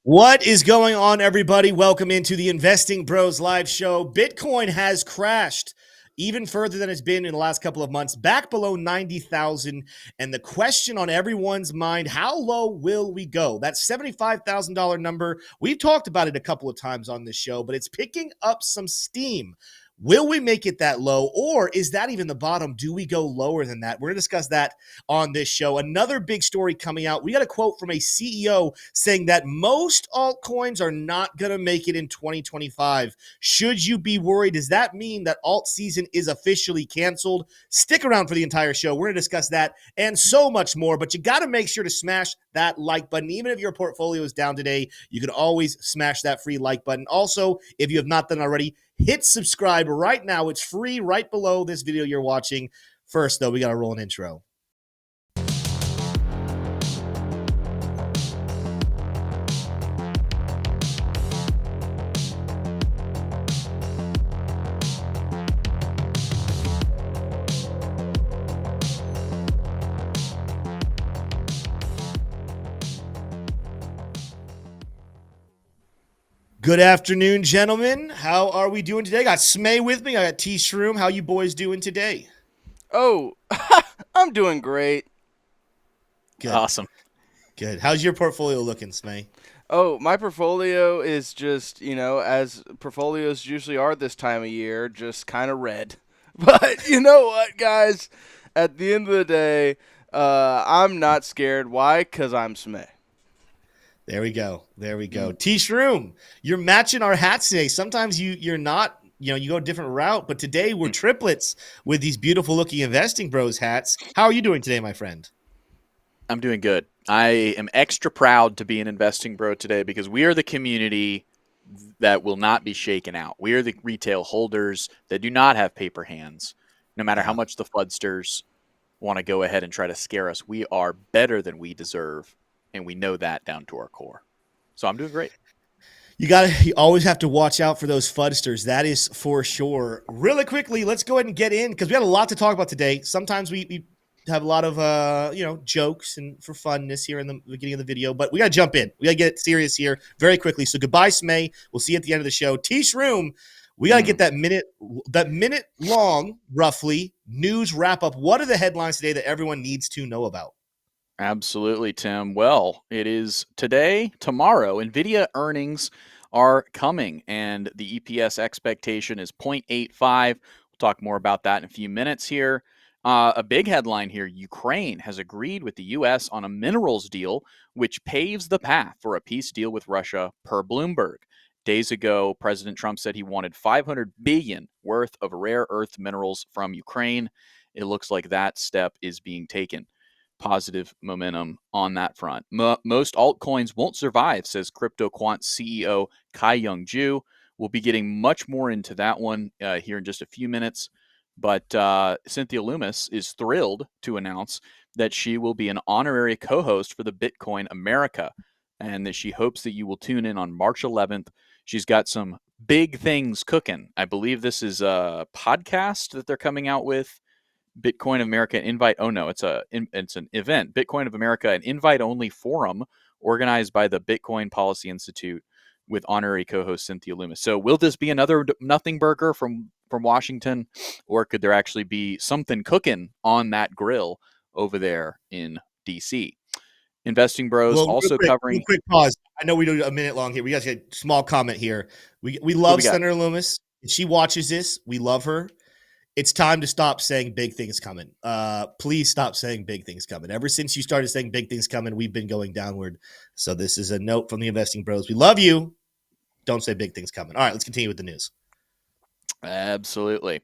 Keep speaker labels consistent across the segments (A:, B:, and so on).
A: What is going on, everybody? Welcome into the Investing Bros live show. Bitcoin has crashed even further than it's been in the last couple of months, back below 90,000. And the question on everyone's mind, how low will we go? That $75,000 number, we've talked about it a couple of times on this show, but it's picking up some steam. Will we make it that low, or is that even the bottom? Do we go lower than that? We're going to discuss that on this show. Another big story coming out. We got a quote from a CEO saying that most altcoins are not going to make it in 2025. Should you be worried? Does that mean that alt season is officially canceled? Stick around for the entire show. We're going to discuss that and so much more, but you got to make sure to smash that like button. Even if your portfolio is down today, you can always smash that free like button. Also, if you have not done already, hit subscribe right now. It's free right below this video you're watching. First, though, we got to roll an intro. Good afternoon, gentlemen. How are we doing today? I got Smay with me. I got T Shroom. How you boys doing today?
B: Oh, I'm doing great.
A: Good.
C: Awesome.
A: Good. How's your portfolio looking, Smay?
B: Oh, my portfolio is just, as portfolios usually are this time of year, just kind of red. But you know what, guys? At the end of the day, I'm not scared. Why? Because I'm Smay.
A: There we go. There we go. T Shroom, you're matching our hats today. Sometimes you're not, you go a different route, but today we're triplets with these beautiful looking Investing Bros hats. How are you doing today, my friend?
C: I'm doing good. I am extra proud to be an Investing Bro today because we are the community that will not be shaken out. We are the retail holders that do not have paper hands. No matter how much the FUDsters want to go ahead and try to scare us, we are better than we deserve, and we know that down to our core. So I'm doing great.
A: You always have to watch out for those FUDsters. That is for sure. Really quickly, let's go ahead and get in because we had a lot to talk about today. Sometimes we have a lot of jokes and for funness here in the beginning of the video, but we got to jump in. We got to get serious here very quickly. So goodbye, Smay. We'll see you at the end of the show. Tish Room, we got to get that minute long, roughly, news wrap up. What are the headlines today that everyone needs to know about?
C: Absolutely, Tim. Well, it is today, tomorrow. NVIDIA earnings are coming, and the EPS expectation is 0.85. We'll talk more about that in a few minutes here. A big headline here, Ukraine has agreed with the U.S. on a minerals deal, which paves the path for a peace deal with Russia per Bloomberg. Days ago, President Trump said he wanted $500 billion worth of rare earth minerals from Ukraine. It looks like that step is being taken. Positive momentum on that front. Most altcoins won't survive, says CryptoQuant CEO Kai-Young Ju. We'll be getting much more into that one here in just a few minutes. But Cynthia Loomis is thrilled to announce that she will be an honorary co-host for the Bitcoin America, and that she hopes that you will tune in on March 11th. She's got some big things cooking. I believe this is a podcast that they're coming out with. Bitcoin America invite. Oh no, it's an event. Bitcoin of America, an invite-only forum organized by the Bitcoin Policy Institute with honorary co-host Cynthia Loomis. So will this be another nothing burger from Washington, or could there actually be something cooking on that grill over there in DC? Investing Bros
A: Well,
C: also covering.
A: real quick pause. I know we do a minute long here. We got to get a small comment here. We love Senator Loomis. If she watches this, we love her. It's time to stop saying big things coming. Please stop saying big things coming. Ever since you started saying big things coming, we've been going downward. So this is a note from the Investing Bros. We love you. Don't say big things coming. All right, let's continue with the news.
C: Absolutely.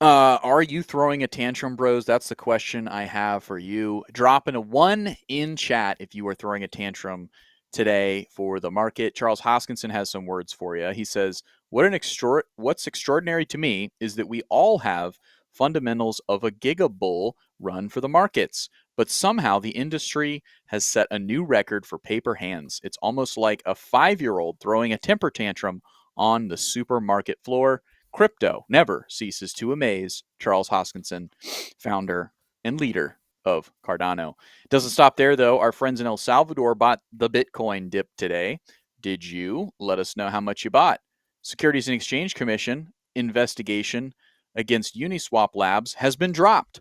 C: Are you throwing a tantrum, bros? That's the question I have for you. Drop in a 1 in chat if you are throwing a tantrum today for the market. Charles Hoskinson has some words for you. He says, what's extraordinary to me is that we all have fundamentals of a gigabull run for the markets, but somehow the industry has set a new record for paper hands. It's almost like a 5-year-old throwing a temper tantrum on the supermarket floor. Crypto never ceases to amaze. Charles Hoskinson, founder and leader of Cardano. Doesn't stop there, though. Our friends in El Salvador bought the Bitcoin dip today. Did you? Let us know how much you bought. Securities and Exchange Commission investigation against Uniswap Labs has been dropped.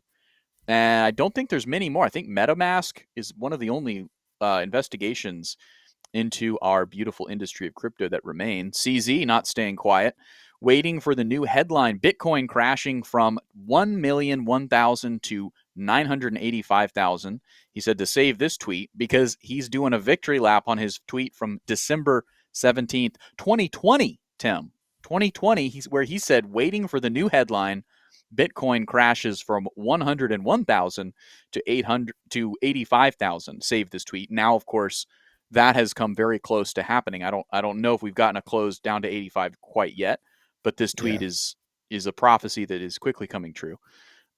C: And I don't think there's many more. I think MetaMask is one of the only investigations into our beautiful industry of crypto that remain. CZ not staying quiet, waiting for the new headline. Bitcoin crashing from 1,001,000 to 985,000. He said to save this tweet because he's doing a victory lap on his tweet from December 17th, 2020, Tim. 2020, where he said, waiting for the new headline. Bitcoin crashes from 101,000 to 85,000. Save this tweet. Now, of course, that has come very close to happening. I don't know if we've gotten a close down to 85 quite yet, but this tweet is a prophecy that is quickly coming true.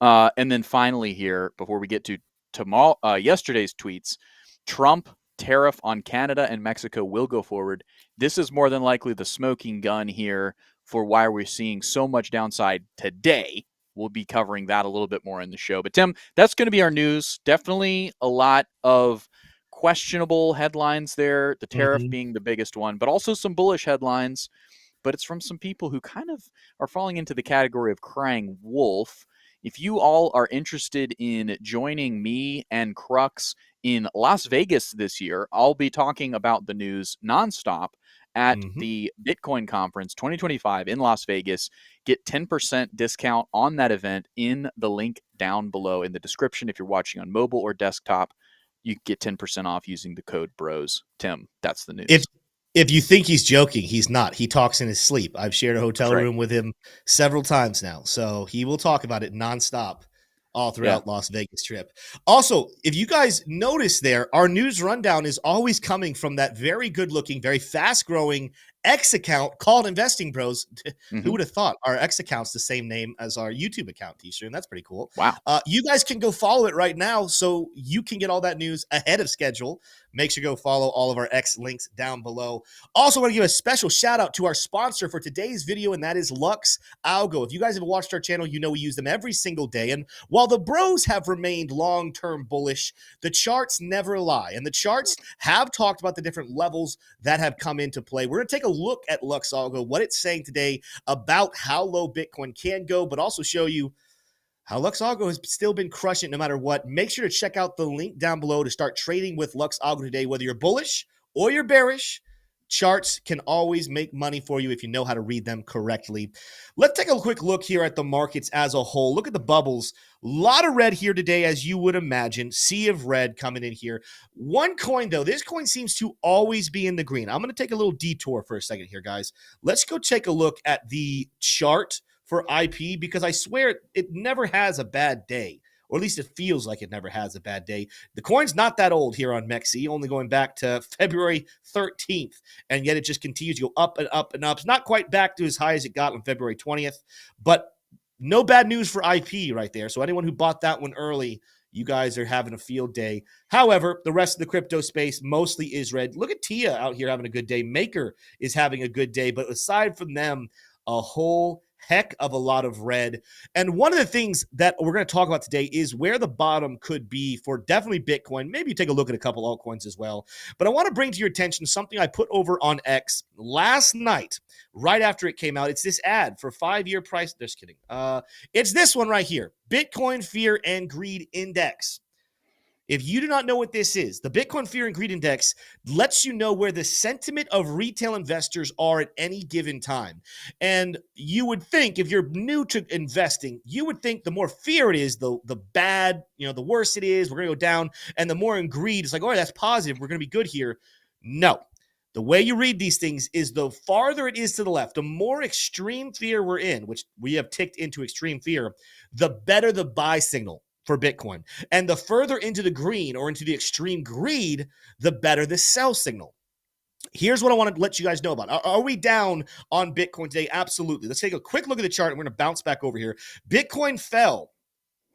C: And then finally here, before we get to tomorrow, yesterday's tweets, Trump tariff on Canada and Mexico will go forward. This is more than likely the smoking gun here for why we're seeing so much downside today. We'll be covering that a little bit more in the show. But Tim, that's going to be our news. Definitely a lot of questionable headlines there, the tariff being the biggest one, but also some bullish headlines. But it's from some people who kind of are falling into the category of crying wolf. If you all are interested in joining me and Crux in Las Vegas this year, I'll be talking about the news nonstop at the Bitcoin Conference 2025 in Las Vegas. Get 10% discount on that event in the link down below in the description. If you're watching on mobile or desktop, you get 10% off using the code BROS. Tim, that's the news.
A: If you think he's joking, he's not. He talks in his sleep. I've shared a hotel room with him several times now, so he will talk about it nonstop all throughout Las Vegas trip. Also, if you guys notice there, our news rundown is always coming from that very good-looking, very fast-growing X account called Investing Bros. Who would have thought our X account's the same name as our YouTube account, T-shirt? That's pretty cool.
C: Wow.
A: You guys can go follow it right now so you can get all that news ahead of schedule. Make sure you go follow all of our X links down below. Also, want to give a special shout out to our sponsor for today's video, and that is Lux Algo. If you guys have watched our channel, you know we use them every single day. And while the bros have remained long-term bullish, the charts never lie. And the charts have talked about the different levels that have come into play. We're going to take a look at Lux Algo, what it's saying today about how low Bitcoin can go, but also show you how Lux Algo has still been crushing it no matter what. Make sure to check out the link down below to start trading with Lux Algo today. Whether you're bullish or you're bearish, charts can always make money for you if you know how to read them correctly. Let's take a quick look here at the markets as a whole. Look at the bubbles. A lot of red here today, as you would imagine. Sea of red coming in here. One coin, though, this coin seems to always be in the green. I'm going to take a little detour for a second here, guys. Let's go take a look at the chart for IP, because I swear it never has a bad day, or at least it feels like it never has a bad day. The coin's not that old here on MEXC, only going back to February 13th, and yet it just continues to go up and up and up. It's not quite back to as high as it got on February 20th, but no bad news for IP right there. So anyone who bought that one early, you guys are having a field day. However, the rest of the crypto space mostly is red. Look at Tia out here having a good day. Maker is having a good day, but aside from them, a whole heck of a lot of red. And one of the things that we're going to talk about today is where the bottom could be for definitely Bitcoin. Maybe you take a look at a couple altcoins as well. But I want to bring to your attention something I put over on X last night, right after it came out. It's this ad for 5-year price. Just kidding. It's this one right here. Bitcoin Fear and Greed Index. If you do not know what this is, the Bitcoin Fear and Greed Index lets you know where the sentiment of retail investors are at any given time. And you would think, if you're new to investing, you would think the more fear it is, the bad, the worse it is, we're going to go down. And the more in greed, it's like, oh, that's positive, we're going to be good here. No. The way you read these things is the farther it is to the left, the more extreme fear we're in, which we have ticked into extreme fear, the better the buy signal for Bitcoin. And the further into the green or into the extreme greed, the better the sell signal. Here's what I want to let you guys know about. Are we down on Bitcoin today? Absolutely. Let's take a quick look at the chart, and we're going to bounce back over here. Bitcoin fell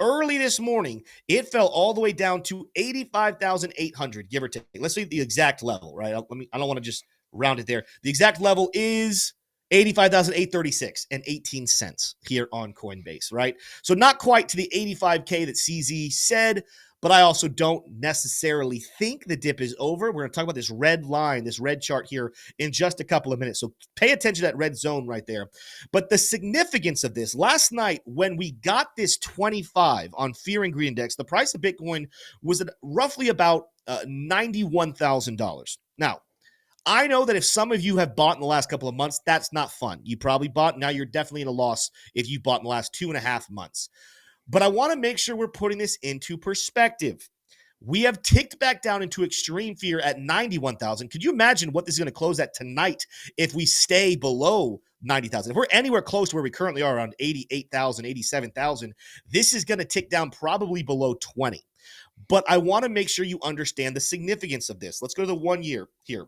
A: early this morning. It fell all the way down to 85,800, give or take. Let's see the exact level, right? I don't want to just round it there. The exact level is 85,836 and 18 cents here on Coinbase, right? So not quite to the 85K that CZ said, but I also don't necessarily think the dip is over. We're going to talk about this red line, this red chart here in just a couple of minutes. So pay attention to that red zone right there. But the significance of this, last night when we got this 25 on Fear and Greed Index, the price of Bitcoin was at roughly about $91,000. Now, I know that if some of you have bought in the last couple of months, that's not fun. You probably bought. Now you're definitely in a loss if you bought in the last 2.5 months. But I want to make sure we're putting this into perspective. We have ticked back down into extreme fear at 91,000. Could you imagine what this is going to close at tonight if we stay below 90,000? If we're anywhere close to where we currently are, around 88,000, 87,000, this is going to tick down probably below 20. But I want to make sure you understand the significance of this. Let's go to the 1 year here.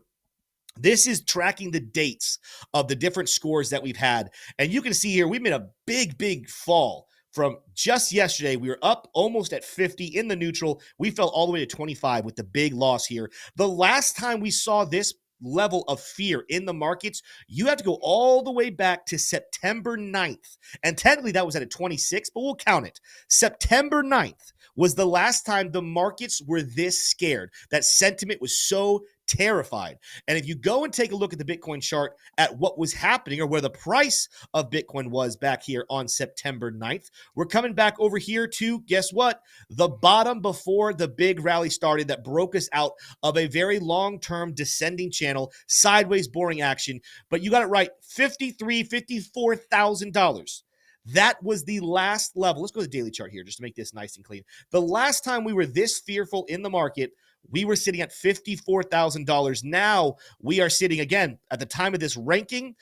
A: This is tracking the dates of the different scores that we've had. And you can see here, we made a big fall from just yesterday. We were up almost at 50 in the neutral. We fell all the way to 25 with the big loss here. The last time we saw this level of fear in the markets, you have to go all the way back to September 9th. And technically that was at a 26, but we'll count it. September 9th was the last time the markets were this scared. That sentiment was so terrified. And if you go and take a look at the Bitcoin chart at what was happening or where the price of Bitcoin was back here on September 9th, we're coming back over here to, guess what? The bottom before the big rally started that broke us out of a very long-term descending channel, sideways boring action. But you got it right, $53,000, $54,000. That was the last level. Let's go to the daily chart here just to make this nice and clean. The last time we were this fearful in the market, we were sitting at $54,000. Now we are sitting, again, at the time of this ranking,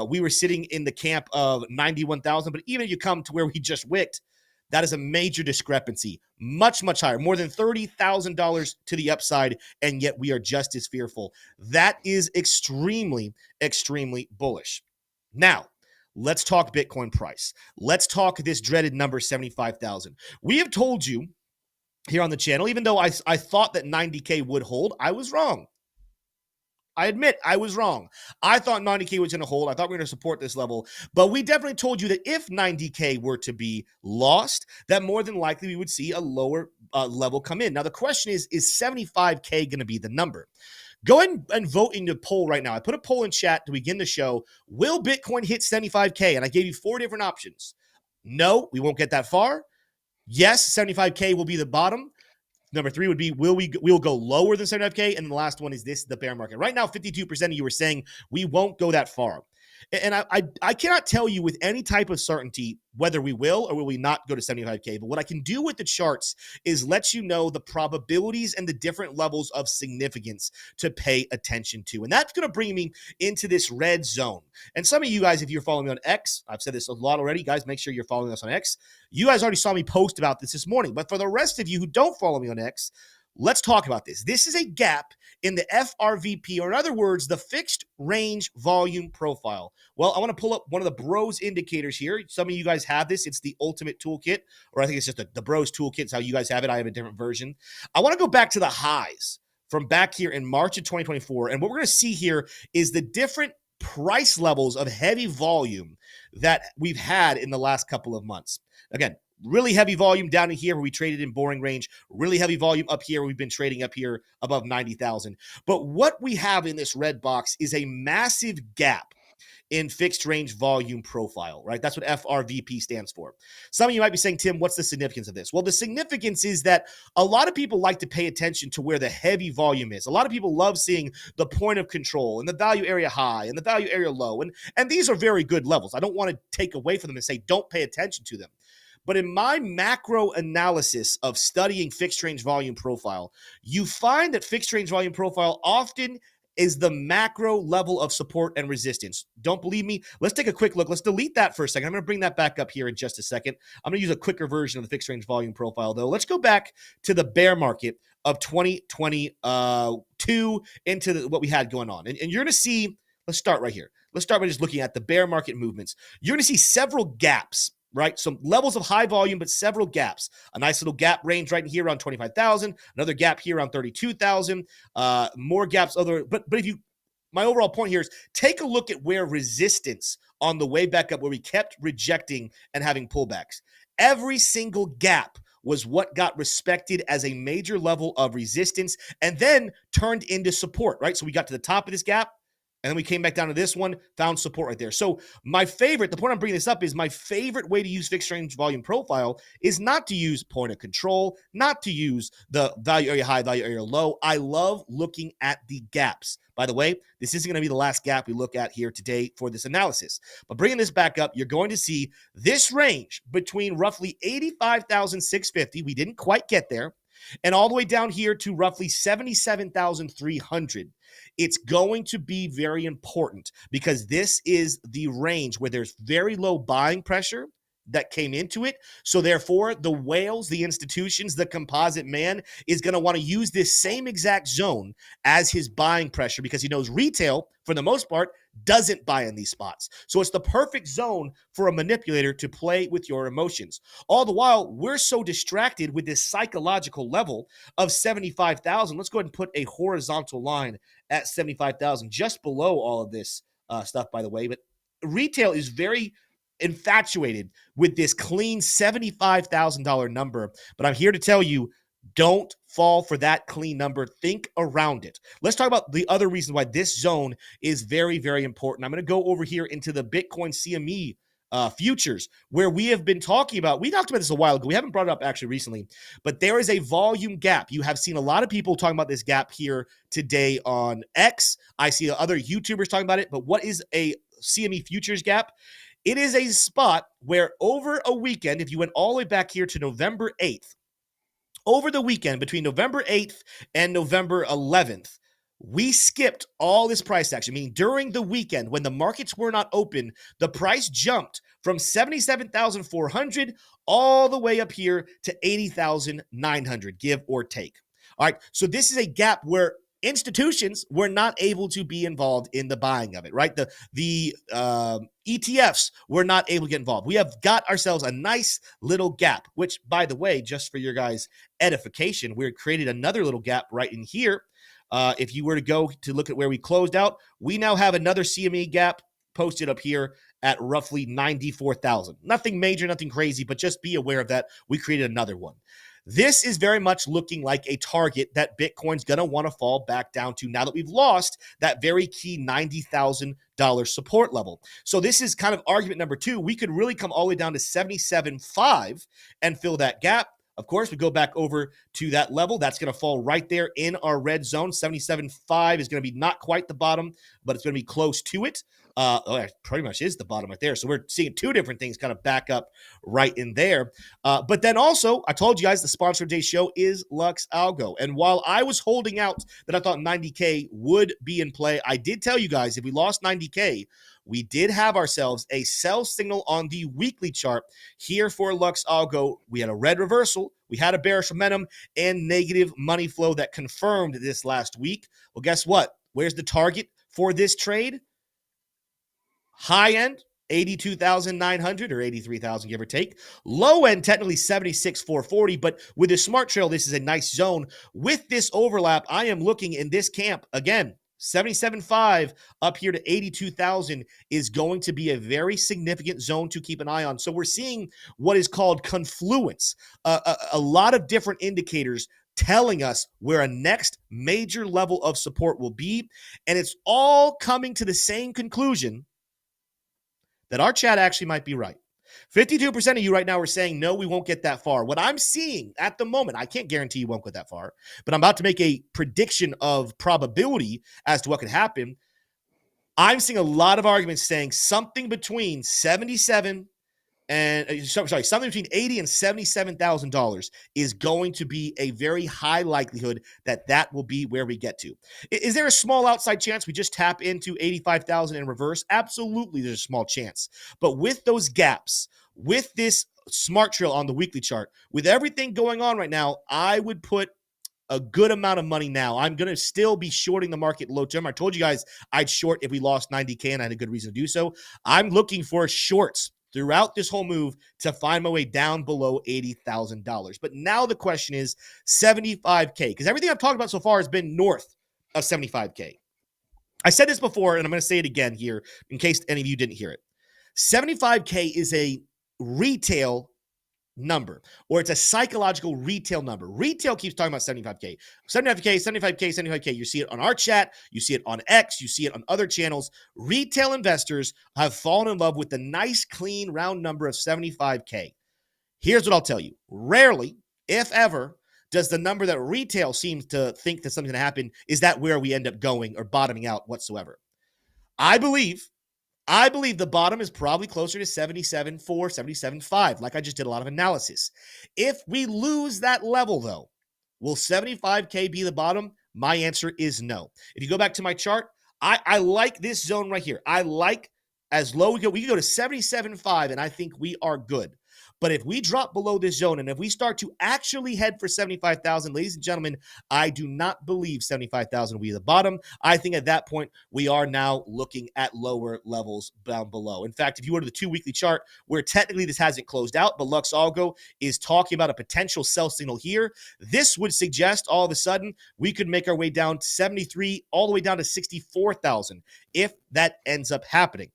A: we were sitting in the camp of 91,000. But even if you come to where we just wicked, that is a major discrepancy, much higher, more than $30,000 to the upside, and yet we are just as fearful. That is extremely bullish. Now, let's talk Bitcoin price. Let's talk this dreaded number, 75,000. We have told you here on the channel, even though I thought that 90K would hold, I was wrong. I admit I was wrong. I thought 90K was going to hold. I thought we were going to support this level. But we definitely told you that if 90K were to be lost, that more than likely we would see a lower level come in. Now, the question is 75K going to be the number? Go ahead and vote in the poll right now. I put a poll in chat to begin the show. Will Bitcoin hit 75K? And I gave you 4 different options. No, we won't get that far. Yes, 75K will be the bottom. Number 3 would be, we'll go lower than 75K. And the last one is this, the bear market. Right now, 52% of you are saying we won't go that far. And I cannot tell you with any type of certainty whether we will or will we not go to 75K. But what I can do with the charts is let you know the probabilities and the different levels of significance to pay attention to. And that's going to bring me into this red zone. And some of you guys, if you're following me on X, I've said this a lot already, guys, make sure you're following us on X. You guys already saw me post about this morning. But for the rest of you who don't follow me on X, let's talk about this. This is a gap in the FRVP, or in other words, the fixed range volume profile. Well, I want to pull up one of the Broz indicators here. Some of you guys have this. It's the ultimate toolkit, or I think it's just the Broz toolkit. It's how you guys have it. I have a different version. I want to go back to the highs from back here in March of 2024. And what we're going to see here is the different price levels of heavy volume that we've had in the last couple of months. Again, really heavy volume down in here where we traded in boring range. Really heavy volume up here where we've been trading up here above 90,000. But what we have in this red box is a massive gap in fixed range volume profile, right? That's what FRVP stands for. Some of you might be saying, Tim, what's the significance of this? Well, the significance is that a lot of people like to pay attention to where the heavy volume is. A lot of people love seeing the point of control and the value area high and the value area low. And these are very good levels. I don't want to take away from them and say, don't pay attention to them. But in my macro analysis of studying fixed range volume profile, you find that fixed range volume profile often is the macro level of support and resistance. Don't believe me? Let's take a quick look. Let's delete that for a second. I'm going to bring that back up here in just a second. I'm going to use a quicker version of the fixed range volume profile, though. Let's go back to the bear market of 2022 into what we had going on. And you're going to see, let's start right here. Let's start by just looking at the bear market movements. You're going to see several gaps, right? Some levels of high volume, but several gaps. A nice little gap range right in here around 25,000. Another gap here around 32,000. More gaps. But if you, my overall point here is take a look at where resistance on the way back up, where we kept rejecting and having pullbacks. Every single gap was what got respected as a major level of resistance and then turned into support, right? So we got to the top of this gap, and then we came back down to this one, found support right there. So my favorite, the point I'm bringing this up is my favorite way to use fixed range volume profile is not to use point of control, not to use the value area high, value area low. I love looking at the gaps. By the way, this isn't going to be the last gap we look at here today for this analysis. But bringing this back up, you're going to see this range between roughly 85,650. We didn't quite get there. And all the way down here to roughly 77,300. It's going to be very important because this is the range where there's very low buying pressure that came into it. So therefore, the whales, the institutions, the composite man is going to want to use this same exact zone as his buying pressure because he knows retail, for the most part, doesn't buy in these spots. So it's the perfect zone for a manipulator to play with your emotions. All the while, we're so distracted with this psychological level of 75,000. Let's go ahead and put a horizontal line at 75,000, just below all of this stuff, by the way. But retail is very infatuated with this clean $75,000 number. But I'm here to tell you, don't fall for that clean number. Think around it. Let's talk about the other reasons why this zone is very, very important. I'm going to go over here into the Bitcoin CME futures, where we have been talking about, we talked about this a while ago. We haven't brought it up actually recently, but there is a volume gap. You have seen a lot of people talking about this gap here today on X. I see other YouTubers talking about it, but what is a CME futures gap? It is a spot where over a weekend, if you went all the way back here to November 8th, over the weekend between November 8th and November 11th, we skipped all this price action, meaning during the weekend when the markets were not open, the price jumped from 77,400 all the way up here to 80,900, give or take. All right, so this is a gap where institutions were not able to be involved in the buying of it, right? The ETFs were not able to get involved. We have got ourselves a nice little gap, which, by the way, just for your guys' edification, we created another little gap right in here. If you were to go to look at where we closed out, we now have another CME gap posted up here at roughly 94,000. Nothing major, nothing crazy, but just be aware of that. We created another one. This is very much looking like a target that Bitcoin's going to want to fall back down to now that we've lost that very key $90,000 support level. So this is kind of argument number two. We could really come all the way down to 77.5 and fill that gap. Of course, we go back over to that level. That's going to fall right there in our red zone. 77.5 is going to be not quite the bottom, but it's going to be close to it. It pretty much is the bottom right there. So we're seeing two different things kind of back up right in there. But then also, I told you guys the sponsor of today's show is Lux Algo. And while I was holding out that I thought 90K would be in play, I did tell you guys if we lost 90K, we did have ourselves a sell signal on the weekly chart here for Lux Algo. We had a red reversal, we had a bearish momentum, and negative money flow that confirmed this last week. Well, guess what? Where's the target for this trade? High end, 82,900 or 83,000, give or take. Low end, technically 76,440, but with a smart trail, this is a nice zone. With this overlap, I am looking in this camp again. 77.5 up here to 82,000 is going to be a very significant zone to keep an eye on. So we're seeing what is called confluence, a lot of different indicators telling us where a next major level of support will be. And it's all coming to the same conclusion that our chat actually might be right. 52% of you right now are saying, no, we won't get that far. What I'm seeing at the moment, I can't guarantee you won't get that far, but I'm about to make a prediction of probability as to what could happen. I'm seeing a lot of arguments saying something between 77 and something between $80,000 and $77,000 is going to be a very high likelihood that that will be where we get to. Is there a small outside chance we just tap into 85,000 in reverse? Absolutely, there's a small chance. But with those gaps, with this smart trail on the weekly chart, with everything going on right now, I would put a good amount of money now. I'm going to still be shorting the market low term. I told you guys I'd short if we lost 90K, and I had a good reason to do so. I'm looking for shorts throughout this whole move to find my way down below $80,000. But now the question is 75K, because everything I've talked about so far has been north of 75K. I said this before, and I'm going to say it again here in case any of you didn't hear it. 75K is a retail number, or it's a psychological retail number. Retail keeps talking about 75K, 75K, 75K, 75K. You see it on our chat, you see it on X, you see it on other channels. Retail investors have fallen in love with the nice, clean, round number of 75K. Here's what I'll tell you. Rarely, if ever, does the number that retail seems to think that something's going to happen, is that where we end up going or bottoming out whatsoever. I believe the bottom is probably closer to 77.4, 77.5, like I just did a lot of analysis. If we lose that level, though, will 75K be the bottom? My answer is no. If you go back to my chart, I like this zone right here. I like as low we go. We can go to 77.5, and I think we are good. But if we drop below this zone and if we start to actually head for 75,000, ladies and gentlemen, I do not believe 75,000 will be the bottom. I think at that point, we are now looking at lower levels down below. In fact, if you go to the 2-weekly chart, where technically this hasn't closed out, but Lux Algo is talking about a potential sell signal here, this would suggest all of a sudden we could make our way down to 73, all the way down to 64,000 if that ends up happening.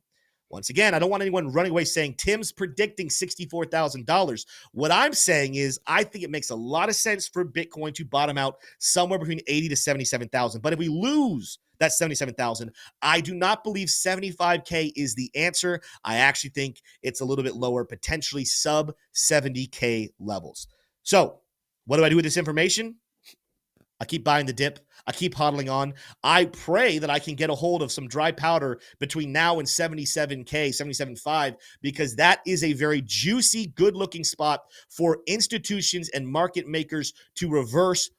A: Once again, I don't want anyone running away saying Tim's predicting $64,000. What I'm saying is I think it makes a lot of sense for Bitcoin to bottom out somewhere between 80 to 77,000. But if we lose that 77,000, I do not believe 75K is the answer. I actually think it's a little bit lower, potentially sub 70K levels. So what do I do with this information? I keep buying the dip. I keep hodling on. I pray that I can get a hold of some dry powder between now and 77K, 77.5, because that is a very juicy, good-looking spot for institutions and market makers to reverse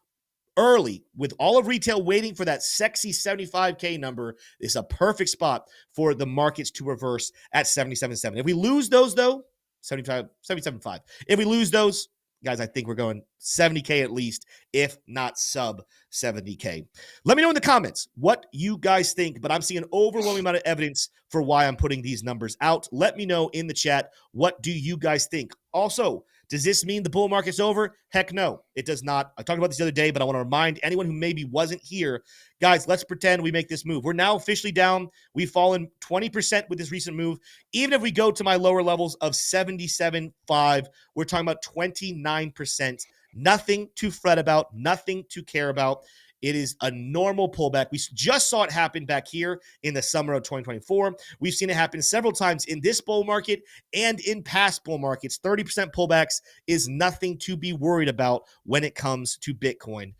A: early. With all of retail waiting for that sexy 75K number, it's a perfect spot for the markets to reverse at 77.7. If we lose those, though, 77.5. If we lose those, guys, I think we're going 70K at least, if not sub 70K. Let me know in the comments what you guys think, but I'm seeing an overwhelming amount of evidence for why I'm putting these numbers out. Let me know in the chat, what do you guys think? Also, does this mean the bull market's over? Heck no, it does not. I talked about this the other day, but I want to remind anyone who maybe wasn't here, guys, let's pretend we make this move. We're now officially down. We've fallen 20% with this recent move. Even if we go to my lower levels of 77.5, we're talking about 29%. Nothing to fret about, nothing to care about. It is a normal pullback. We just saw it happen back here in the summer of 2024. We've seen it happen several times in this bull market and in past bull markets. 30% pullbacks is nothing to be worried about when it comes to Bitcoin.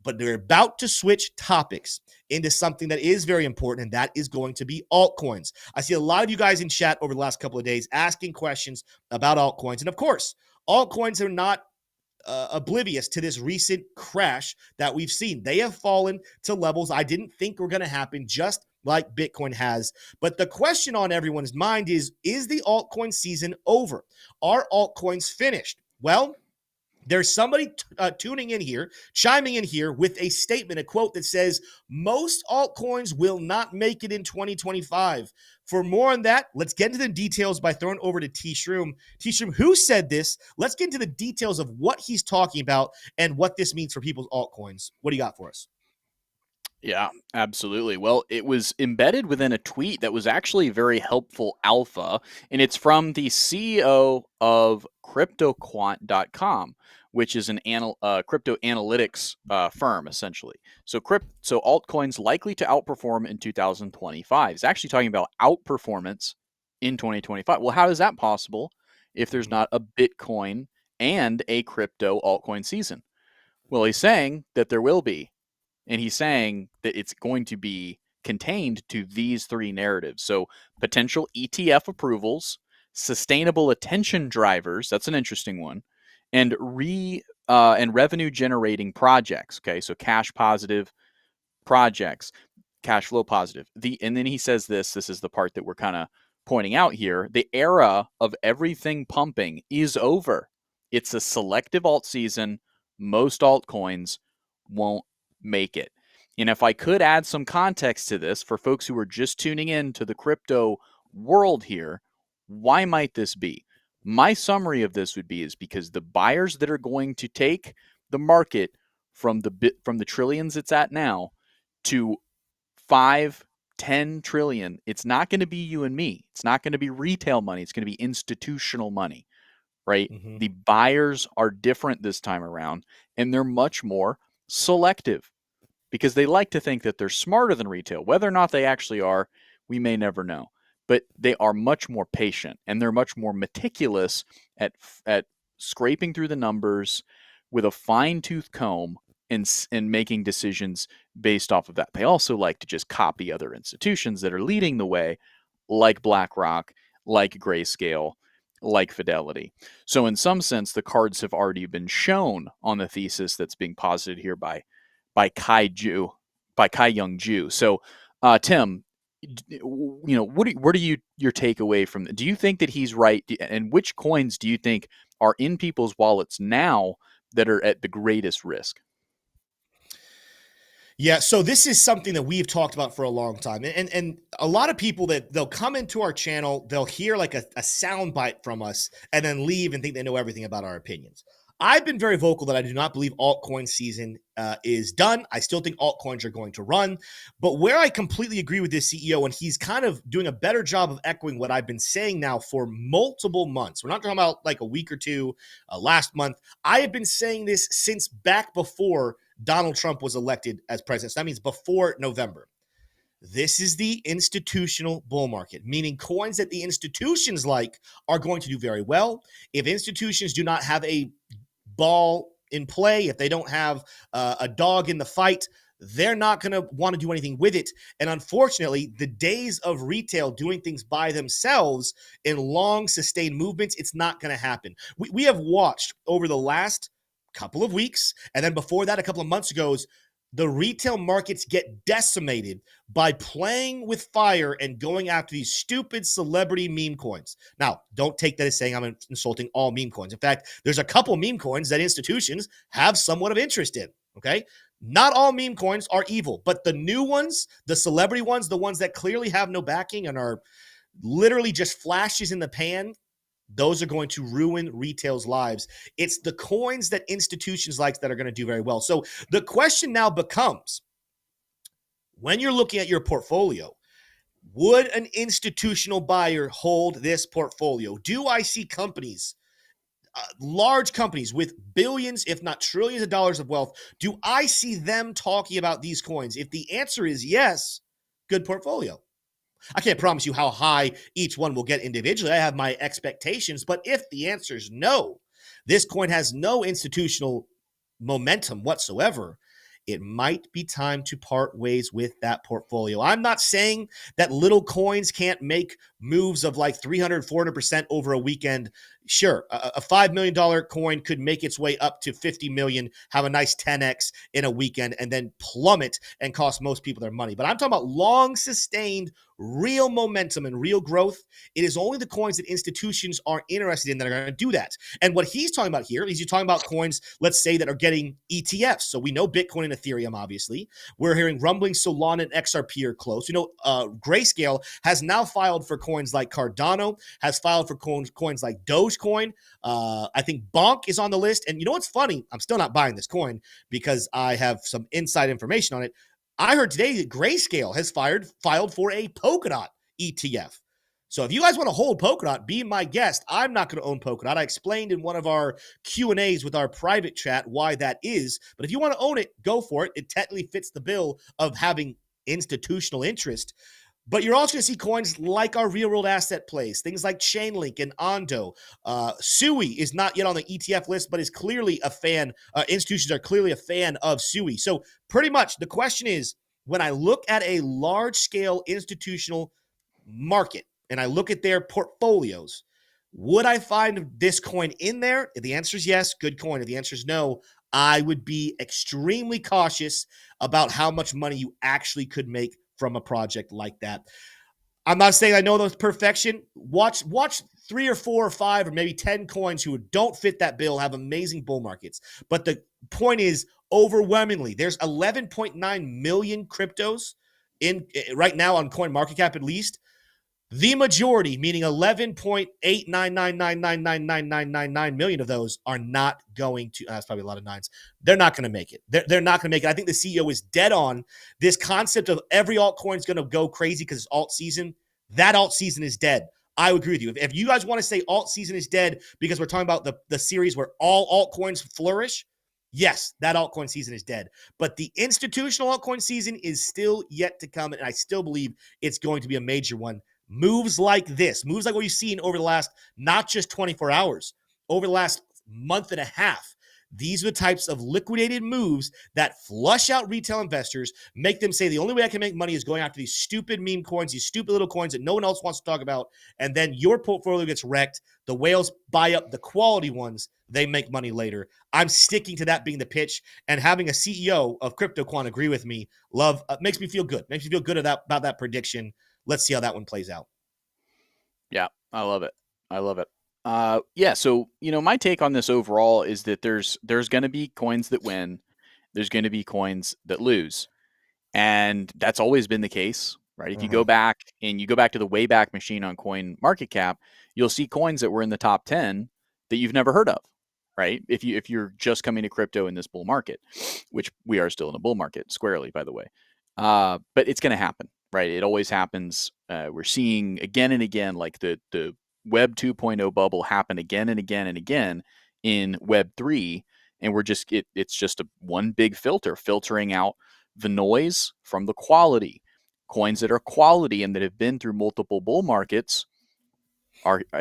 A: But they're about to switch topics into something that is very important, and that is going to be altcoins. I see a lot of you guys in chat over the last couple of days asking questions about altcoins. And of course, altcoins are not oblivious to this recent crash that we've seen. They have fallen to levels I didn't think were going to happen, just like Bitcoin has. But the question on everyone's mind is the altcoin season over? Are altcoins finished? Well, there's somebody tuning in here, chiming in here with a statement, a quote that says, most altcoins will not make it in 2025. For more on that, let's get into the details by throwing over to T-Shroom. T-Shroom, who said this? Let's get into the details of what he's talking about and what this means for people's altcoins. What do you got for us?
C: Yeah, absolutely. Well, it was embedded within a tweet that was actually very helpful alpha, and it's from the CEO of CryptoQuant.com, which is an crypto analytics firm, essentially. So altcoins likely to outperform in 2025. It's actually talking about outperformance in 2025. Well, how is that possible if there's not a Bitcoin and a crypto altcoin season? Well, he's saying that there will be. And he's saying that it's going to be contained to these three narratives. So potential ETF approvals, sustainable attention drivers, that's an interesting one, and revenue generating projects. Okay, so cash positive projects, cash flow positive. And then he says this is the part that we're kind of pointing out here. The era of everything pumping is over. It's a selective alt season. Most altcoins won't make it. And if I could add some context to this for folks who are just tuning in to the crypto world here, why might this be? My summary of this would be is because the buyers that are going to take the market from the trillions it's at now to 5-10 trillion, it's not going to be you and me. It's not going to be retail money. It's going to be institutional money. right?
A: Mm-hmm.
C: The buyers are different this time around, and they're much more selective because they like to think that they're smarter than retail. Whether or not they actually are, we may never know. But they are much more patient, and they're much more meticulous at scraping through the numbers with a fine-tooth comb and making decisions based off of that. They also like to just copy other institutions that are leading the way, like BlackRock, like Grayscale, like Fidelity. So in some sense, the cards have already been shown on the thesis that's being posited here by Kai Young Ju. So, Tim, what are your takeaway from that? Do you think that he's right? And which coins do you think are in people's wallets now that are at the greatest risk?
A: Yeah, so this is something that we've talked about for a long time. And a lot of people that they'll come into our channel, they'll hear like a sound bite from us and then leave and think they know everything about our opinions. I've been very vocal that I do not believe altcoin season is done. I still think altcoins are going to run. But where I completely agree with this CEO, and he's kind of doing a better job of echoing what I've been saying now for multiple months. We're not talking about like a week or two, last month. I have been saying this since back before Donald Trump was elected as president. So that means before November. This is the institutional bull market, meaning coins that the institutions like are going to do very well. If institutions do not have a ball in play, if they don't have a dog in the fight, they're not going to want to do anything with it. And unfortunately, the days of retail doing things by themselves in long sustained movements, it's not going to happen. We have watched over the last couple of weeks, and then before that, a couple of months ago, the retail markets get decimated by playing with fire and going after these stupid celebrity meme coins. Now, don't take that as saying I'm insulting all meme coins. In fact, there's a couple meme coins that institutions have somewhat of interest in, okay? Not all meme coins are evil, but the new ones, the celebrity ones, the ones that clearly have no backing and are literally just flashes in the pan, those are going to ruin retail's lives. It's the coins that institutions like that are going to do very well. So the question now becomes, when you're looking at your portfolio, would an institutional buyer hold this portfolio? Do I see companies, large companies with billions, if not trillions of dollars of wealth, do I see them talking about these coins? If the answer is yes, good portfolio. I can't promise you how high each one will get individually. I have my expectations, but if the answer is no, this coin has no institutional momentum whatsoever, it might be time to part ways with that portfolio. I'm not saying that little coins can't make moves of like 300, 400% over a weekend. Sure, a $5 million coin could make its way up to 50 million, have a nice 10x in a weekend, and then plummet and cost most people their money. But I'm talking about long sustained, real momentum and real growth. It is only the coins that institutions are interested in that are going to do that. And what he's talking about here is you're talking about coins, let's say, that are getting ETFs. So we know Bitcoin and Ethereum, obviously. We're hearing rumblings Solana and XRP are close. You know, Grayscale has now filed for coins like Cardano, has filed for coins like Dogecoin. I think Bonk is on the list. And you know what's funny? I'm still not buying this coin because I have some inside information on it. I heard today that Grayscale has filed for a Polkadot ETF. So if you guys want to hold Polkadot, be my guest. I'm not going to own Polkadot. I explained in one of our Q&As with our private chat why that is. But if you want to own it, go for it. It technically fits the bill of having institutional interest. But you're also going to see coins like our real-world asset plays, things like Chainlink and ONDO. SUI is not yet on the ETF list, but is clearly a fan. Institutions are clearly a fan of SUI. So pretty much the question is, when I look at a large-scale institutional market and I look at their portfolios, would I find this coin in there? If the answer is yes, good coin. If the answer is no, I would be extremely cautious about how much money you actually could make from a project like that. I'm not saying I know those perfection. Watch 3 or 4 or 5 or maybe 10 coins who don't fit that bill have amazing bull markets. But the point is, overwhelmingly, there's 11.9 million cryptos in right now on CoinMarketCap at least. The majority, meaning 11.899999999 million of those are not going to, that's probably a lot of nines. They're not going to make it. They're not going to make it. I think the CEO is dead on this concept of every altcoin is going to go crazy because it's alt season. That alt season is dead. I would agree with you. If you guys want to say alt season is dead because we're talking about the series where all altcoins flourish, yes, that altcoin season is dead. But the institutional altcoin season is still yet to come, and I still believe it's going to be a major one. Moves like this, moves like what you've seen over the last, not just 24 hours, over the last month and a half. These are the types of liquidated moves that flush out retail investors, make them say the only way I can make money is going after these stupid meme coins, these stupid little coins that no one else wants to talk about. And then your portfolio gets wrecked. The whales buy up the quality ones. They make money later. I'm sticking to that being the pitch, and having a CEO of CryptoQuant agree with me, makes me feel good. Makes me feel good about that prediction. Let's see how that one plays out.
C: Yeah, I love it. I love it. Yeah, so my take on this overall is that there's going to be coins that win, there's going to be coins that lose, and that's always been the case, right? If you go back to the Wayback Machine on Coin Market Cap, you'll see coins that were in the top 10 that you've never heard of, right? If you're just coming to crypto in this bull market, which we are still in a bull market squarely, by the way, but it's going to happen, right? It always happens. We're seeing again and again, like the Web 2.0 bubble happen again and again and again in Web 3, and it's just one big filtering out the noise from the quality. Coins that are quality and that have been through multiple bull markets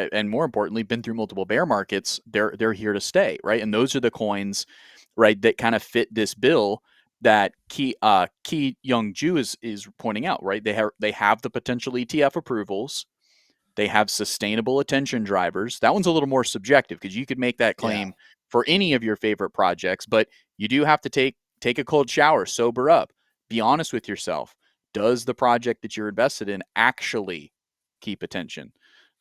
C: and more importantly, been through multiple bear markets, they're here to stay, right? And those are the coins, right, that kind of fit this bill that Key Young Ju is pointing out, right? They have the potential ETF approvals. They have sustainable attention drivers. That one's a little more subjective because you could make that claim for any of your favorite projects, but you do have to take a cold shower, sober up, be honest with yourself. Does the project that you're invested in actually keep attention?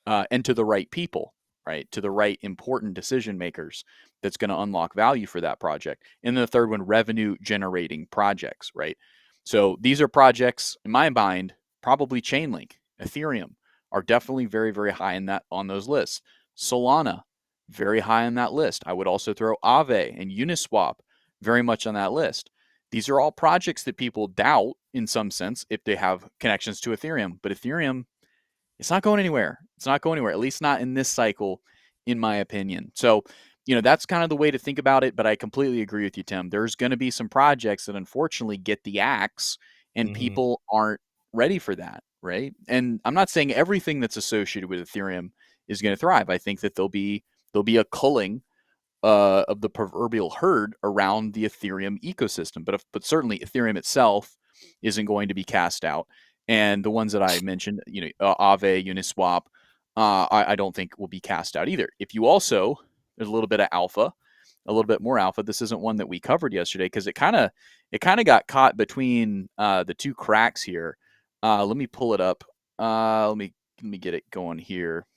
C: And to the right people, right? To the right important decision makers that's going to unlock value for that project. And then the third one, revenue generating projects, right? So these are projects, in my mind, probably Chainlink, Ethereum, are definitely very, very high on those lists. Solana, very high on that list. I would also throw Aave and Uniswap very much on that list. These are all projects that people doubt in some sense if they have connections to Ethereum. But Ethereum, it's not going anywhere. It's not going anywhere, at least not in this cycle, in my opinion. So, that's kind of the way to think about it. But I completely agree with you, Tim. There's going to be some projects that unfortunately get the axe, and people aren't ready for that. Right. And I'm not saying everything that's associated with Ethereum is going to thrive. I think that there'll be a culling of the proverbial herd around the Ethereum ecosystem. But certainly Ethereum itself isn't going to be cast out. And the ones that I mentioned, Aave, Uniswap, I don't think will be cast out either. If you also, there's a little bit of alpha, a little bit more alpha. This isn't one that we covered yesterday because it kind of got caught between the two cracks here. Let me pull it up. Let me get it going here.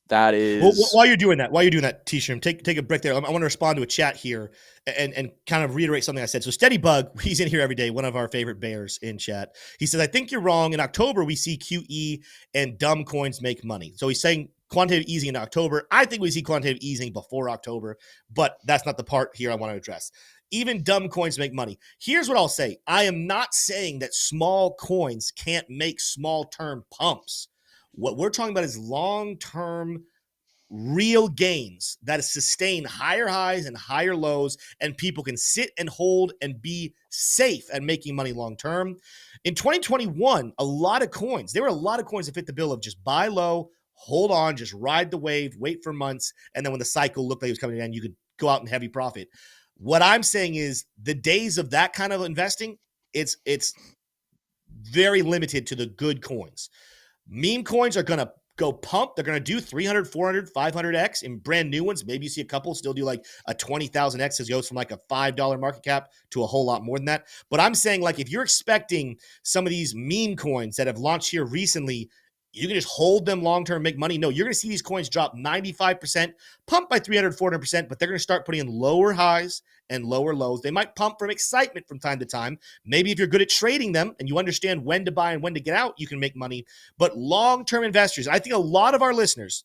C: That is.
A: Well, while you're doing that, T-Shrimp, take a break there. I want to respond to a chat here and kind of reiterate something I said. So Steady Bug, he's in here every day, one of our favorite bears in chat. He says, I think you're wrong. In October, we see QE and dumb coins make money. So he's saying quantitative easing in October. I think we see quantitative easing before October, but that's not the part here I want to address. Even dumb coins make money. Here's what I'll say. I am not saying that small coins can't make small-term pumps. What we're talking about is long-term real gains that sustain higher highs and higher lows, and people can sit and hold and be safe at making money long-term. In 2021, there were a lot of coins that fit the bill of just buy low, hold on, just ride the wave, wait for months, and then when the cycle looked like it was coming to an end, you could go out in heavy profit. What I'm saying is the days of that kind of investing, it's very limited to the good coins. Meme coins are going to go pump. They're going to do 300, 400, 500x in brand new ones. Maybe you see a couple still do like a 20,000x. It goes from like a $5 market cap to a whole lot more than that. But I'm saying, like, if you're expecting some of these meme coins that have launched here recently, you can just hold them long-term, make money. No, you're going to see these coins drop 95%, pump by 300, 400%, but they're going to start putting in lower highs and lower lows. They might pump from excitement from time to time. Maybe if you're good at trading them and you understand when to buy and when to get out, you can make money. But long-term investors, I think a lot of our listeners,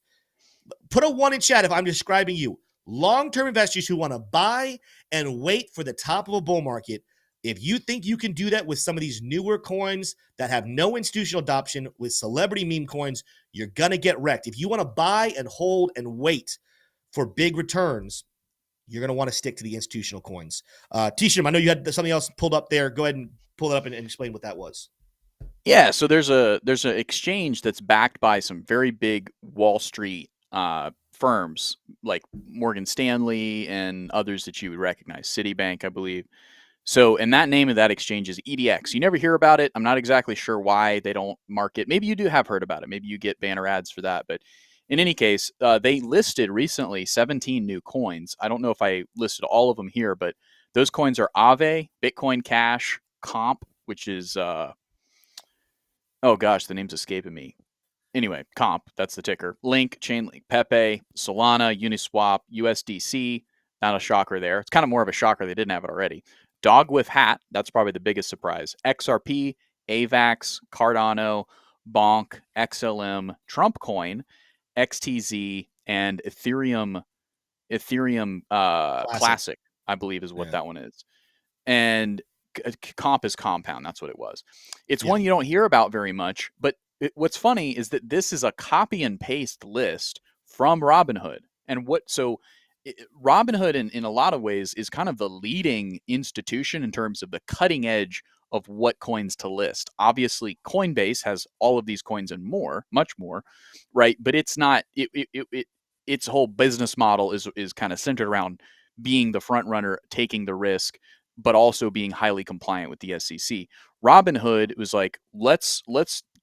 A: put a 1 in chat if I'm describing you. Long-term investors who want to buy and wait for the top of a bull market, If you think you can do that with some of these newer coins that have no institutional adoption, with celebrity meme coins, you're going to get wrecked. If you want to buy and hold and wait for big returns, you're going to want to stick to the institutional coins. T-Shim, I know you had something else pulled up there. Go ahead and pull it up and explain what that was.
C: Yeah, so there's an exchange that's backed by some very big Wall Street firms like Morgan Stanley and others that you would recognize, Citibank, I believe. So, and that name of that exchange is EDX. You never hear about it. I'm not exactly sure why they don't market. Maybe you do have heard about it. Maybe you get banner ads for that. But in any case, they listed recently 17 new coins. I don't know if I listed all of them here, but those coins are Aave, Bitcoin Cash, Comp, which is oh gosh, the name's escaping me. Anyway, Comp, that's the ticker. Link, Chainlink, Pepe, Solana, Uniswap, USDC. Not a shocker there. It's kind of more of a shocker they didn't have it already. Dog with Hat, that's probably the biggest surprise. XRP, AVAX, Cardano, Bonk, XLM, Trump Coin, XTZ, and Ethereum Classic, I believe is what that one is. And Comp is Compound. That's what it was. It's one you don't hear about very much, but what's funny is that this is a copy and paste list from Robinhood. And Robinhood in a lot of ways is kind of the leading institution in terms of the cutting edge of what coins to list. Obviously, Coinbase has all of these coins and more, much more, right? But it's not its whole business model is kind of centered around being the front runner, taking the risk, but also being highly compliant with the SEC. Robinhood was like, let's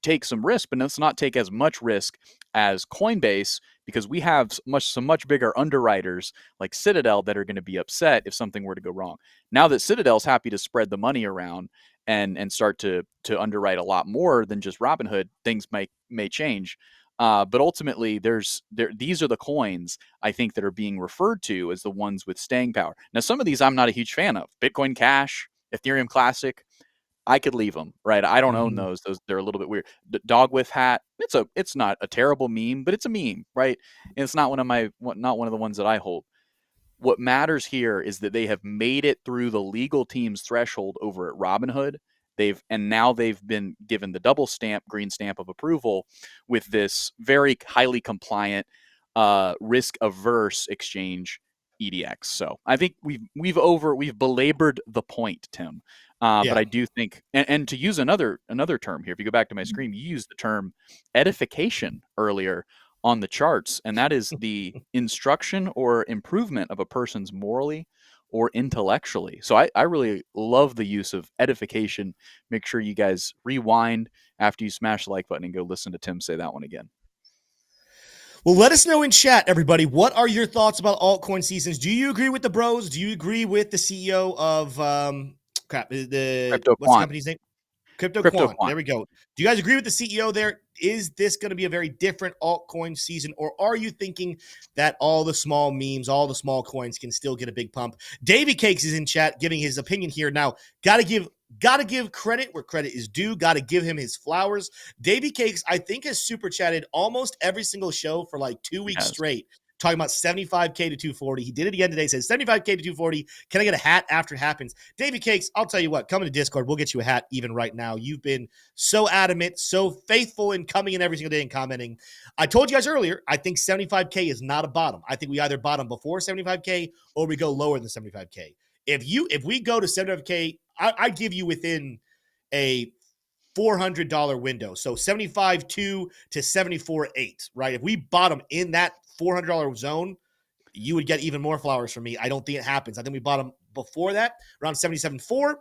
C: take some risk, but let's not take as much risk as Coinbase, because we have some much bigger underwriters like Citadel that are going to be upset if something were to go wrong. Now that Citadel's happy to spread the money around and start to underwrite a lot more than just Robinhood, things may change. But ultimately, these are the coins I think that are being referred to as the ones with staying power. Now, some of these I'm not a huge fan of. Bitcoin Cash, Ethereum Classic, I could leave them, right? I don't own those. They're a little bit weird. Dog with Hat, it's not a terrible meme, but it's a meme, right? And it's not one of the ones that I hold. What matters here is that they have made it through the legal team's threshold over at Robinhood. Now they've been given the double stamp, green stamp of approval with this very highly compliant, risk averse exchange, EDX. So I think we've belabored the point, Tim. But I do think, and to use another term here, if you go back to my screen, you used the term edification earlier on the charts, and that is the instruction or improvement of a person's morally or intellectually. So I really love the use of edification. Make sure you guys rewind after you smash the like button and go listen to Tim say that one again.
A: Well, let us know in chat, everybody. What are your thoughts about altcoin seasons? Do you agree with the bros? Do you agree with the CEO of what's the company's name? CryptoQuant. There we go. Do you guys agree with the CEO there? Is this going to be a very different altcoin season, or are you thinking that all the small memes, all the small coins can still get a big pump? Davey Cakes is in chat giving his opinion here. Now, gotta give credit where credit is due. Gotta give him his flowers. Davey Cakes, I think, has super chatted almost every single show for like 2 weeks straight, talking about 75K to 240. He did it again today. Says 75K to 240. Can I get a hat after it happens? Davey Cakes, I'll tell you what, come to Discord. We'll get you a hat even right now. You've been so adamant, so faithful in coming in every single day and commenting. I told you guys earlier, I think 75K is not a bottom. I think we either bottom before 75K or we go lower than 75K. If we go to 75K, I give you within a $400 window. So 75.2 to 74.8, right? If we bottom in that $400 zone, you would get even more flowers from me. I don't think it happens. I think we bottom before that, around 77.4,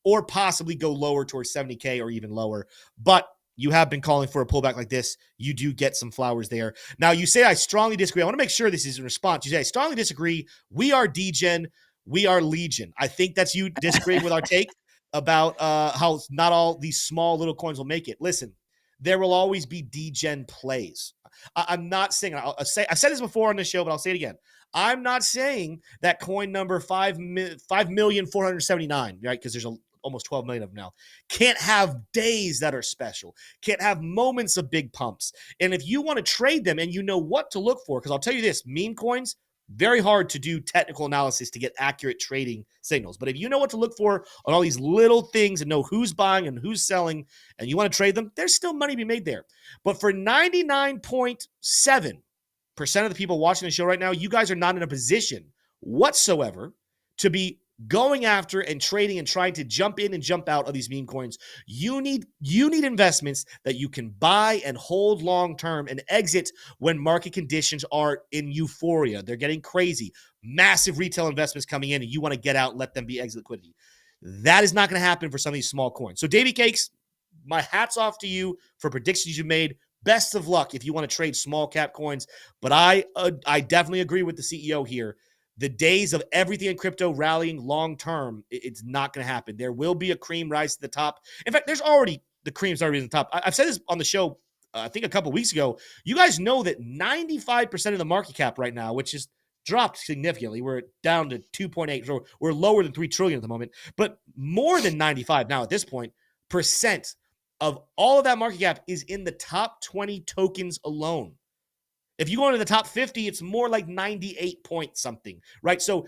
A: or possibly go lower towards 70K or even lower. But you have been calling for a pullback like this. You do get some flowers there. Now, you say I strongly disagree. I want to make sure this is in response. You say I strongly disagree. We are DGen. We are Legion. I think that's you disagreeing with our take about how not all these small little coins will make it. Listen, there will always be DGen plays. I'm not saying, I've said this before on the show, but I'll say it again. I'm not saying that coin number 5,479, right? Because there's almost 12 million of them now, can't have days that are special, can't have moments of big pumps. And if you want to trade them and you know what to look for, because I'll tell you this, meme coins, Very hard to do technical analysis to get accurate trading signals. But if you know what to look for on all these little things and know who's buying and who's selling and you want to trade them, there's still money to be made there. But for 99.7% of the people watching the show right now, you guys are not in a position whatsoever to be going after and trading and trying to jump in and jump out of these meme coins. You need investments that you can buy and hold long term and exit when market conditions are in euphoria. They're getting crazy. Massive retail investments coming in, and you want to get out and let them be exit liquidity. That is not going to happen for some of these small coins. So Davey Cakes, my hat's off to you for predictions you made. Best of luck if you want to trade small cap coins. But I definitely agree with the CEO here. The days of everything in crypto rallying long term, it's not going to happen. There will be a cream rise to the top. In fact, the cream's already in the top. I've said this on the show, I think a couple weeks ago. You guys know that 95% of the market cap right now, which is dropped significantly. We're down to 2.8. So we're lower than 3 trillion at the moment, but more than 95 now at this point percent of all of that market cap is in the top 20 tokens alone. If you go into the top 50, it's more like 98 point something, right? So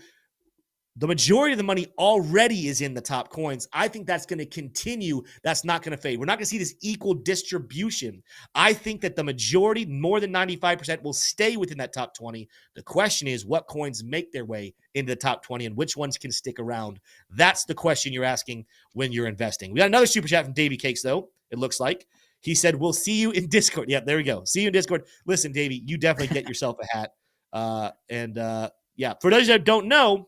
A: the majority of the money already is in the top coins. I think that's going to continue. That's not going to fade. We're not going to see this equal distribution. I think that the majority, more than 95%, will stay within that top 20. The question is, what coins make their way into the top 20 and which ones can stick around? That's the question you're asking when you're investing. We got another super chat from Davey Cakes, though, it looks like. He said, we'll see you in Discord. Yeah, there we go. See you in Discord. Listen, Davey, you definitely get yourself a hat. Yeah, for those that don't know,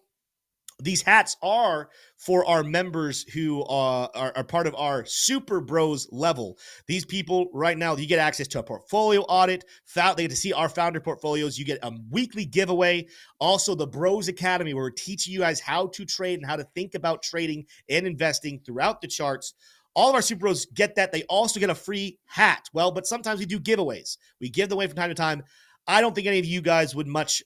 A: these hats are for our members who are part of our Super Bros level. These people right now, you get access to a portfolio audit. They get to see our founder portfolios. You get a weekly giveaway. Also, the Bros Academy, where we're teaching you guys how to trade and how to think about trading and investing throughout the charts. All of our Super Bros get that. They also get a free hat. Well, but sometimes we do giveaways. We give them away from time to time. I don't think any of you guys would much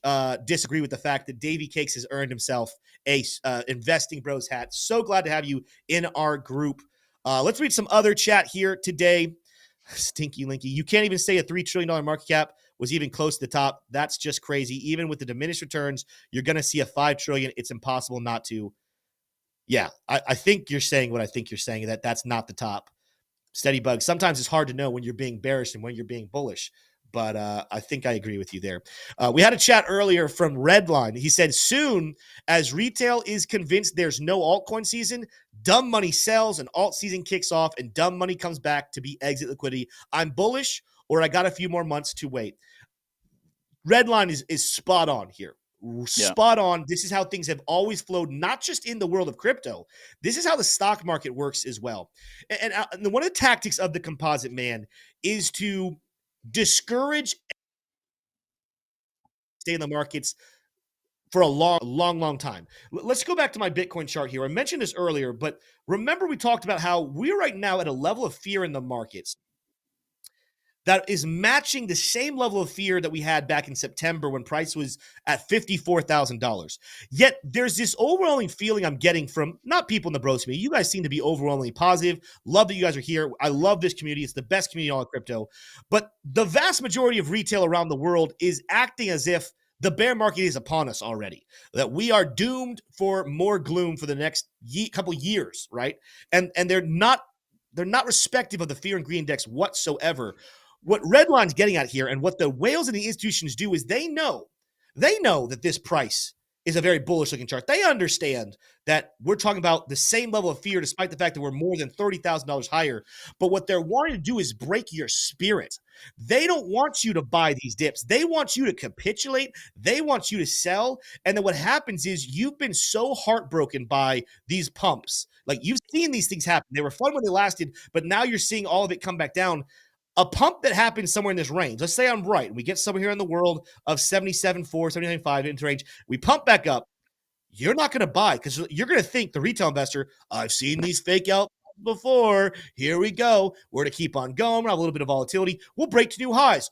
A: disagree with the fact that Davey Cakes has earned himself a Investing Bros hat. So glad to have you in our group. Let's read some other chat here today. Stinky Linky. You can't even say a $3 trillion market cap was even close to the top. That's just crazy. Even with the diminished returns, you're going to see a $5 trillion. It's impossible not to. Yeah, I think you're saying what I think you're saying, that that's not the top. Steady Bug. Sometimes it's hard to know when you're being bearish and when you're being bullish. But I think I agree with you there. We had a chat earlier from Redline. He said, soon as retail is convinced there's no altcoin season, dumb money sells and alt season kicks off and dumb money comes back to be exit liquidity. I'm bullish, or I got a few more months to wait. Redline is spot on here. Spot on. This is how things have always flowed, not just in the world of crypto. This is how the stock market works as well. And one of the tactics of the composite man is to discourage stay in the markets for a long time. Let's go back to my Bitcoin chart here. I mentioned this earlier, but remember we talked about how we're right now at a level of fear in the markets that is matching the same level of fear that we had back in September when price was at $54,000. Yet there's this overwhelming feeling I'm getting from not people in the bros community. You guys seem to be overwhelmingly positive. Love that you guys are here. I love this community. It's the best community in all of crypto. But the vast majority of retail around the world is acting as if the bear market is upon us already, that we are doomed for more gloom for the next couple years, right? And they're not respective of the fear and greed index whatsoever. What Redline's getting at here, and what the whales and the institutions do, is they know that this price is a very bullish looking chart. They understand that we're talking about the same level of fear, despite the fact that we're more than $30,000 higher. But what they're wanting to do is break your spirit. They don't want you to buy these dips. They want you to capitulate. They want you to sell. And then what happens is you've been so heartbroken by these pumps. Like, you've seen these things happen. They were fun when they lasted, but now you're seeing all of it come back down. A pump that happens somewhere in this range, let's say I'm right, we get somewhere here in the world of 77.4, 79.5 into range, we pump back up, you're not going to buy because you're going to think, the retail investor, I've seen these fake out before, here we go, we're going to keep on going, we'll have a little bit of volatility, we'll break to new highs.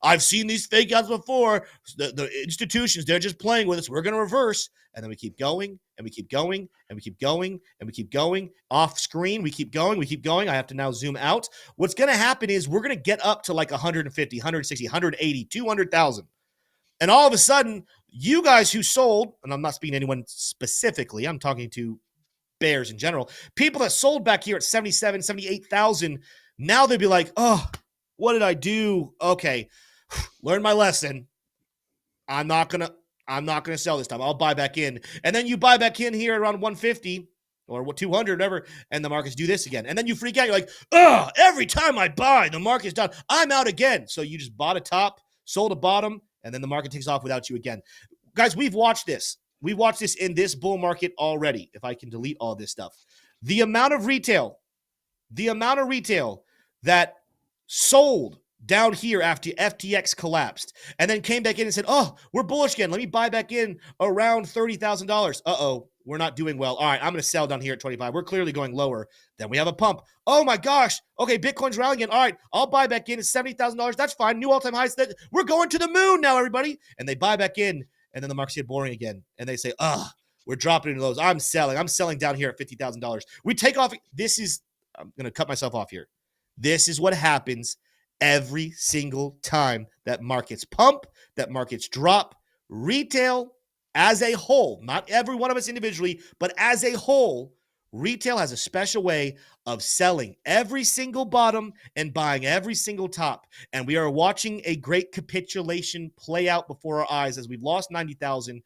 A: I've seen these fake outs before, the institutions, they're just playing with us, we're going to reverse, and then we keep going, and we keep going, and we keep going, and we keep going, off screen, we keep going, I have to now zoom out. What's going to happen is we're going to get up to like 150, 160, 180, 200,000. And all of a sudden, you guys who sold, and I'm not speaking to anyone specifically, I'm talking to bears in general, people that sold back here at 77, 78,000, now they'd be like, oh, what did I do? Okay, learn my lesson. I'm not gonna sell this time. I'll buy back in. And then you buy back in here around 150 or 200, whatever, and the markets do this again. And then you freak out. You're like, every time I buy, the market's down. I'm out again. So you just bought a top, sold a bottom, and then the market takes off without you again. Guys, we've watched this. We watched this in this bull market already. If I can delete all this stuff. The amount of retail that sold down here after FTX collapsed and then came back in and said, oh, we're bullish again. Let me buy back in around $30,000. Uh-oh, we're not doing well. All right, I'm going to sell down here at 25. We're clearly going lower. Then we have a pump. Oh my gosh. Okay, Bitcoin's rallying again. All right, I'll buy back in at $70,000. That's fine. New all-time highs. We're going to the moon now, everybody. And they buy back in, and then the markets get boring again. And they say, we're dropping into those. I'm selling down here at $50,000. We take off. I'm going to cut myself off here. This is what happens every single time that markets pump, that markets drop. Retail as a whole, not every one of us individually, but as a whole, retail has a special way of selling every single bottom and buying every single top. And we are watching a great capitulation play out before our eyes as we've lost 90,000,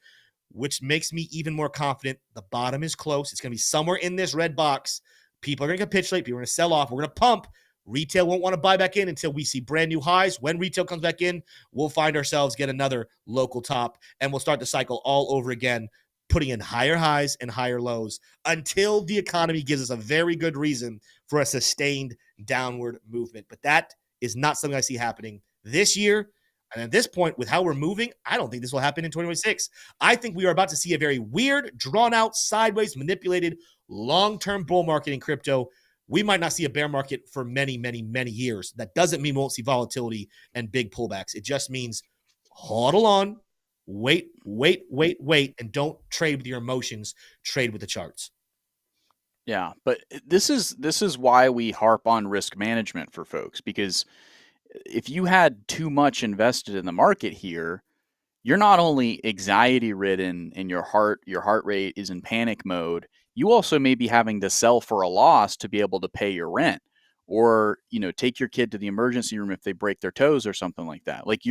A: which makes me even more confident the bottom is close. It's going to be somewhere in this red box. People are going to capitulate. People are going to sell off. We're going to pump. Retail won't want to buy back in until we see brand new highs. When retail comes back in, we'll find ourselves get another local top, and we'll start the cycle all over again, putting in higher highs and higher lows until the economy gives us a very good reason for a sustained downward movement. But that is not something I see happening this year. And at this point, with how we're moving, I don't think this will happen in 2026. I think we are about to see a very weird, drawn-out, sideways, manipulated, long-term bull market in crypto. We might not see a bear market for many, many, many years. That doesn't mean we won't see volatility and big pullbacks. It just means hodl on, wait, and don't trade with your emotions. Trade with the charts.
C: Yeah, but this is why we harp on risk management for folks, because if you had too much invested in the market here, you're not only anxiety ridden and your heart rate is in panic mode, you also may be having to sell for a loss to be able to pay your rent, or take your kid to the emergency room if they break their toes or something like that. Like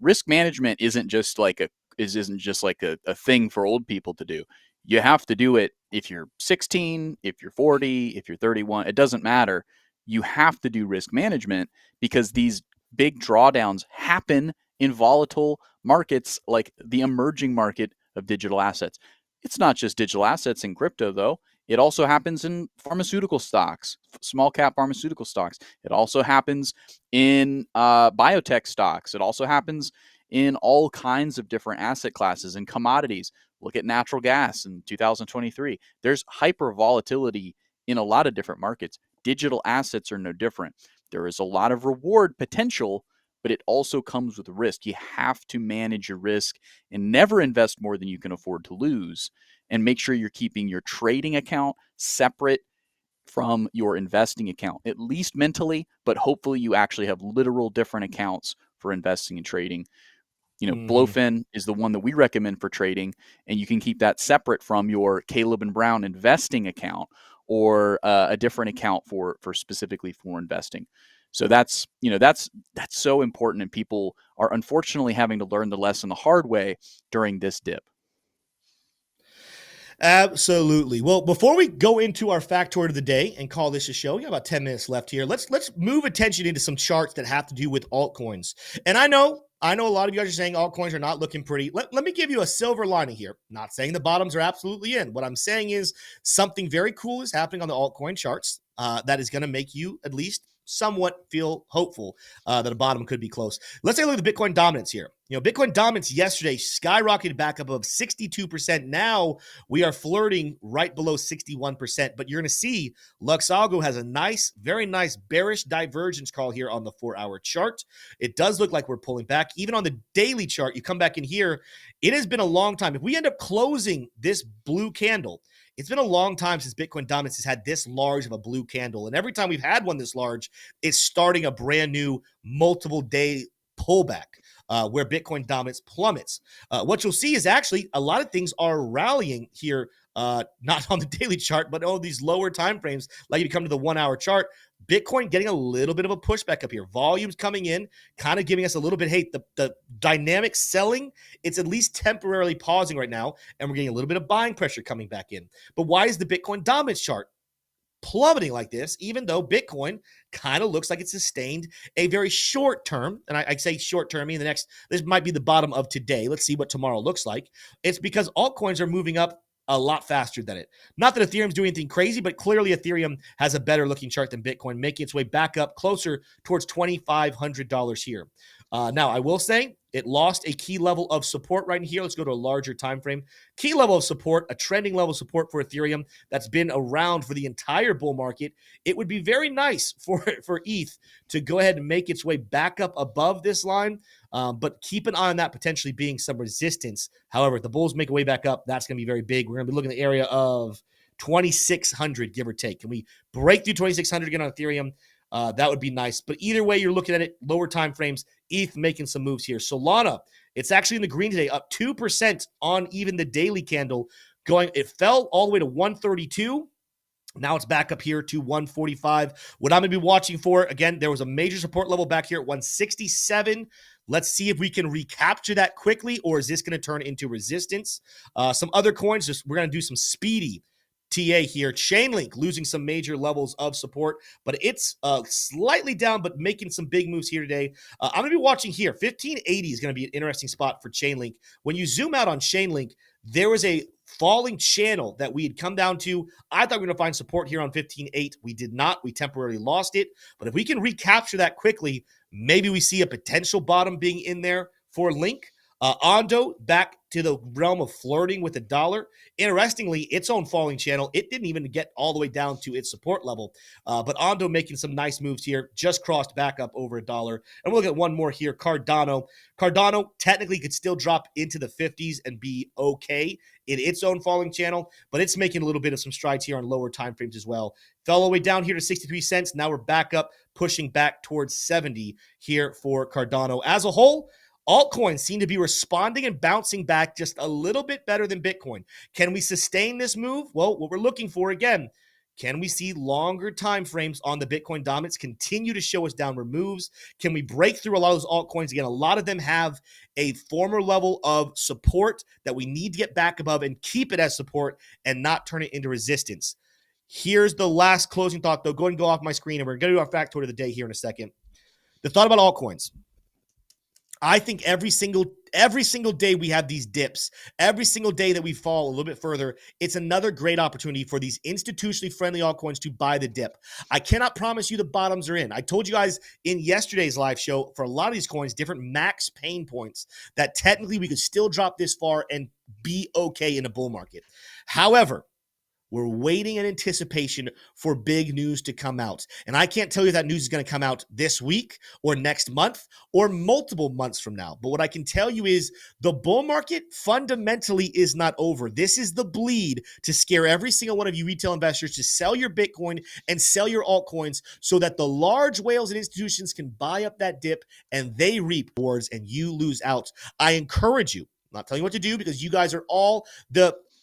C: risk management isn't just like a thing for old people to do. You have to do it if you're 16, if you're 40, if you're 31, it doesn't matter. You have to do risk management because these big drawdowns happen in volatile markets like the emerging market of digital assets. It's not just digital assets in crypto, though. It also happens in pharmaceutical stocks, small cap pharmaceutical stocks. It also happens in biotech stocks. It also happens in all kinds of different asset classes and commodities. Look at natural gas in 2023. There's hyper volatility in a lot of different markets. Digital assets are no different. There is a lot of reward potential, but it also comes with risk. You have to manage your risk and never invest more than you can afford to lose, and make sure you're keeping your trading account separate from your investing account, at least mentally, but hopefully you actually have literal different accounts for investing and trading. Blofin is the one that we recommend for trading, and you can keep that separate from your Caleb and Brown investing account or a different account for specifically for investing. So that's so important, and people are unfortunately having to learn the lesson the hard way during this dip.
A: Absolutely. Well, before we go into our factoid of the day and call this a show, we got about 10 minutes left here. Let's move attention into some charts that have to do with altcoins. And I know a lot of you guys are saying altcoins are not looking pretty. Let me give you a silver lining here. Not saying the bottoms are absolutely in. What I'm saying is something very cool is happening on the altcoin charts that is going to make you at least somewhat feel hopeful that a bottom could be close. Let's take a look at the Bitcoin dominance here. Bitcoin dominance yesterday skyrocketed back above 62%. Now we are flirting right below 61%, but you're going to see Luxalgo has a very nice bearish divergence call here on the 4-hour chart. It does look like we're pulling back. Even on the daily chart, you come back in here, it has been a long time. If we end up closing this blue candle, it's been a long time since Bitcoin dominance has had this large of a blue candle. And every time we've had one this large, it's starting a brand new multiple day pullback. where Bitcoin dominance plummets. What you'll see is actually a lot of things are rallying here, not on the daily chart, but all these lower time frames. Like if you come to the 1 hour chart, Bitcoin getting a little bit of a pushback up here. Volumes coming in, kind of giving us a little bit, hey, the dynamic selling, it's at least temporarily pausing right now, and we're getting a little bit of buying pressure coming back in. But why is the Bitcoin dominance chart plummeting like this, even though Bitcoin kind of looks like it's sustained a very short term, and I say short term, I mean this might be the bottom of today. Let's see what tomorrow looks like. It's because altcoins are moving up a lot faster than it. Not that Ethereum's doing anything crazy, but clearly Ethereum has a better looking chart than Bitcoin, making its way back up closer towards $2,500 here. Now, I will say it lost a key level of support right in here. Let's go to a larger time frame. Key level of support, a trending level of support for Ethereum that's been around for the entire bull market. It would be very nice for ETH to go ahead and make its way back up above this line, but keep an eye on that potentially being some resistance. However, if the bulls make a way back up, that's going to be very big. We're going to be looking at the area of 2,600, give or take. Can we break through 2,600 again on Ethereum? That would be nice. But either way, you're looking at it, lower time frames, ETH making some moves here. Solana, it's actually in the green today, up 2% on even the daily candle. It fell all the way to 132. Now it's back up here to 145. What I'm going to be watching for, again, there was a major support level back here at 167. Let's see if we can recapture that quickly, or is this going to turn into resistance? Some other coins, we're going to do some speedy TA here. Chainlink losing some major levels of support, but it's slightly down, but making some big moves here today. I'm going to be watching here. 1580 is going to be an interesting spot for Chainlink. When you zoom out on Chainlink, there was a falling channel that we had come down to. I thought we were going to find support here on 15.8. We did not. We temporarily lost it. But if we can recapture that quickly, maybe we see a potential bottom being in there for Link. ONDO back to the realm of flirting with the dollar. Interestingly, its own falling channel, it didn't even get all the way down to its support level. But ONDO making some nice moves here, just crossed back up over $1. And we'll look at one more here, Cardano. Cardano technically could still drop into the 50s and be okay in its own falling channel, but it's making a little bit of some strides here on lower time frames as well. Fell all the way down here to 63 cents. Now we're back up, pushing back towards 70 here for Cardano. As a whole, altcoins seem to be responding and bouncing back just a little bit better than Bitcoin. Can we sustain this move? Well, what we're looking for, again, can we see longer time frames on the Bitcoin dominance continue to show us downward moves? Can we break through a lot of those altcoins? Again, a lot of them have a former level of support that we need to get back above and keep it as support and not turn it into resistance. Here's the last closing thought, though. Go ahead and go off my screen, and we're going to do our factoid of the day here in a second. The thought about altcoins. I think every single day we have these dips, every single day that we fall a little bit further, it's another great opportunity for these institutionally friendly altcoins to buy the dip. I cannot promise you the bottoms are in. I told you guys in yesterday's live show, for a lot of these coins, different max pain points, that technically we could still drop this far and be okay in a bull market. However, we're waiting in anticipation for big news to come out. And I can't tell you that news is going to come out this week or next month or multiple months from now. But what I can tell you is the bull market fundamentally is not over. This is the bleed to scare every single one of you retail investors to sell your Bitcoin and sell your altcoins so that the large whales and institutions can buy up that dip and they reap rewards and you lose out. I encourage you, I'm not telling you what to do because you guys are all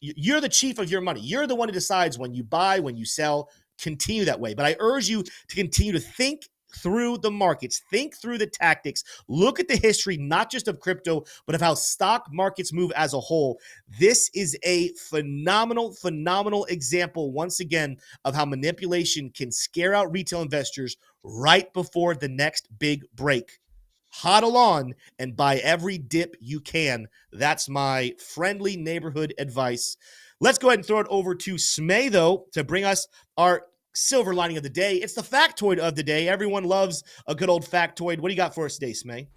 A: you're the chief of your money. You're the one who decides when you buy, when you sell. Continue that way. But I urge you to continue to think through the markets, think through the tactics, look at the history, not just of crypto, but of how stock markets move as a whole. This is a phenomenal example, once again, of how manipulation can scare out retail investors right before the next big break. Hodl on and buy every dip you can. That's my friendly neighborhood advice. Let's go ahead and throw it over to Smay, though, to bring us our silver lining of the day. It's the factoid of the day. Everyone loves a good old factoid. What do you got for us today, Smay?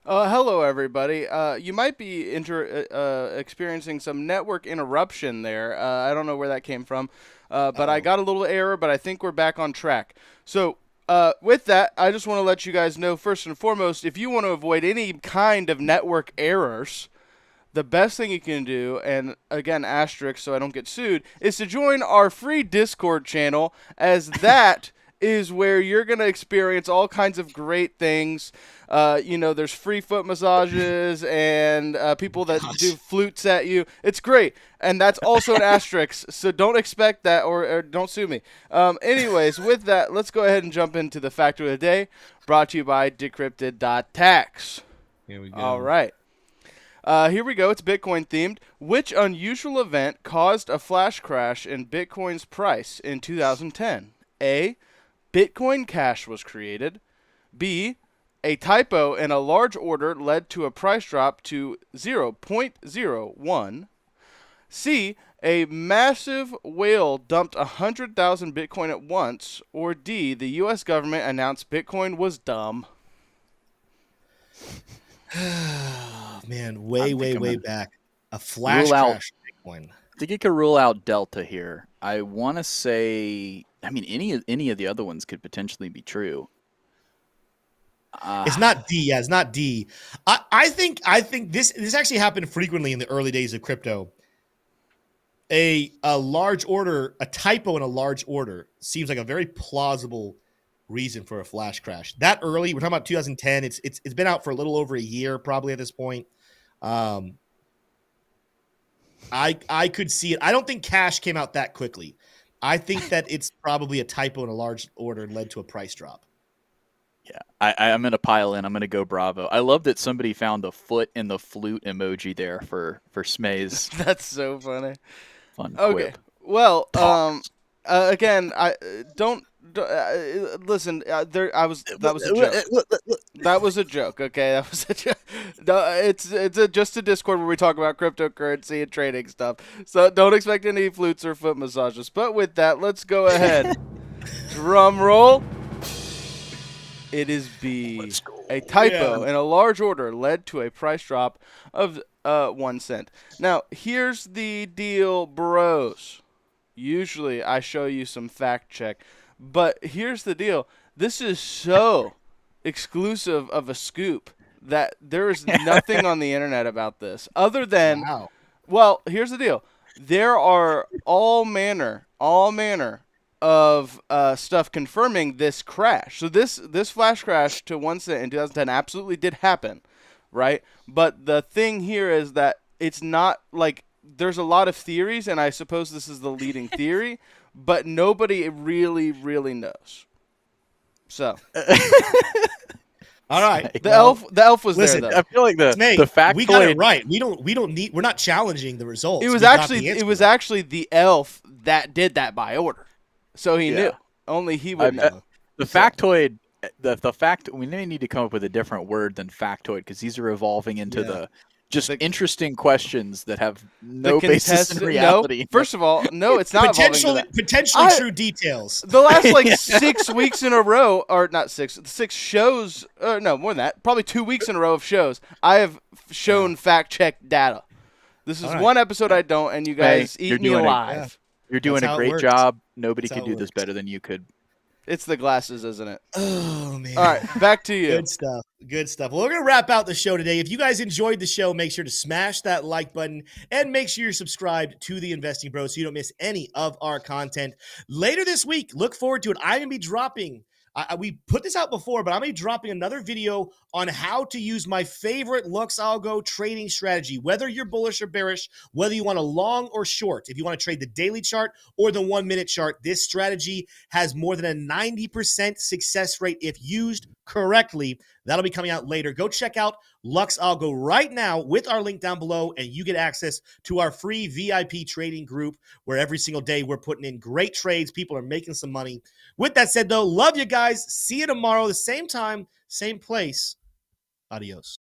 B: Hello, everybody. You might be experiencing some network interruption there. I don't know where that came from, but I got a little error, but I think we're back on track. So, with that, I just want to let you guys know, first and foremost, if you want to avoid any kind of network errors, the best thing you can do, and again, asterisk so I don't get sued, is to join our free Discord channel, as that is where you're going to experience all kinds of great things. There's free foot massages and people that do flutes at you. It's great. And that's also an asterisk, so don't expect that or don't sue me. Anyways, with that, let's go ahead and jump into the Factoid of the Day, brought to you by Decrypted.tax.
A: Here we go.
B: All right. Here we go. It's Bitcoin themed. Which unusual event caused a flash crash in Bitcoin's price in 2010? A. Bitcoin Cash was created. B. A typo in a large order led to a price drop to 0.01. C. A massive whale dumped 100,000 Bitcoin at once. Or D. The U.S. government announced Bitcoin was dumb.
A: Man, way back. A flash crash Bitcoin.
C: I think you could rule out Delta here. I want to say, any of the other ones could potentially be true.
A: It's not D. Yeah, it's not D. I think this actually happened frequently in the early days of crypto. A large order, a typo in a large order seems like a very plausible reason for a flash crash. That early, we're talking about 2010. It's been out for a little over a year, probably at this point. I could see it. I don't think Cash came out that quickly. I think that it's probably a typo in a large order and led to a price drop.
C: Yeah, I'm going to pile in. I'm going to go Bravo. I love that somebody found the foot and the flute emoji there for Smays.
B: That's so funny.
C: Fun
B: Okay.
C: quip.
B: Well, again, I don't listen. That was a joke. Okay, that was a joke. No, it's just a Discord where we talk about cryptocurrency and trading stuff. So don't expect any flutes or foot massages. But with that, let's go ahead. Drum roll. It is B. A typo in a large order led to a price drop of 1 cent. Now, here's the deal, bros. Usually, I show you some fact check. But here's the deal. This is so exclusive of a scoop that there is nothing on the internet about this. Other than, well, here's the deal. There are all manner of stuff confirming this crash. So this flash crash to 1 cent in 2010 absolutely did happen, right? But the thing here is that it's not like there's a lot of theories, and I suppose this is the leading theory, but nobody really knows. So,
A: all right,
B: the elf was there. Though.
C: I feel like the factoid.
A: We got it right. We're not challenging the results.
B: It was actually the elf that did that by order. So he knew. Only he would know.
C: The factoid, the fact, we may need to come up with a different word than factoid because these are evolving into the interesting questions that have no basis in reality.
B: No, first of all, no, it's not
A: potentially true details.
B: The last 6 weeks in a row, or not 6 shows, no, more than that, probably 2 weeks in a row of shows, I have shown fact check data. This is one episode I don't, and you guys eat me alive.
C: You're doing a great job. Nobody could do this better than you could.
B: It's the glasses, isn't it?
A: Oh, man.
B: All right, back to you.
A: Good stuff. Well, we're going to wrap out the show today. If you guys enjoyed the show, make sure to smash that like button and make sure you're subscribed to the Investing Bros so you don't miss any of our content. Later this week, look forward to it. I'm going to be dropping we put this out before, but I'm going to be dropping another video on how to use my favorite Lux Algo trading strategy, whether you're bullish or bearish, whether you want a long or short. If you want to trade the daily chart or the 1 minute chart, this strategy has more than a 90% success rate if used correctly. That'll be coming out later. Go check out Lux Algo right now with our link down below, and you get access to our free VIP trading group where every single day we're putting in great trades. People are making some money. With that said, though, love you guys. See you tomorrow, the same time, same place. Adios.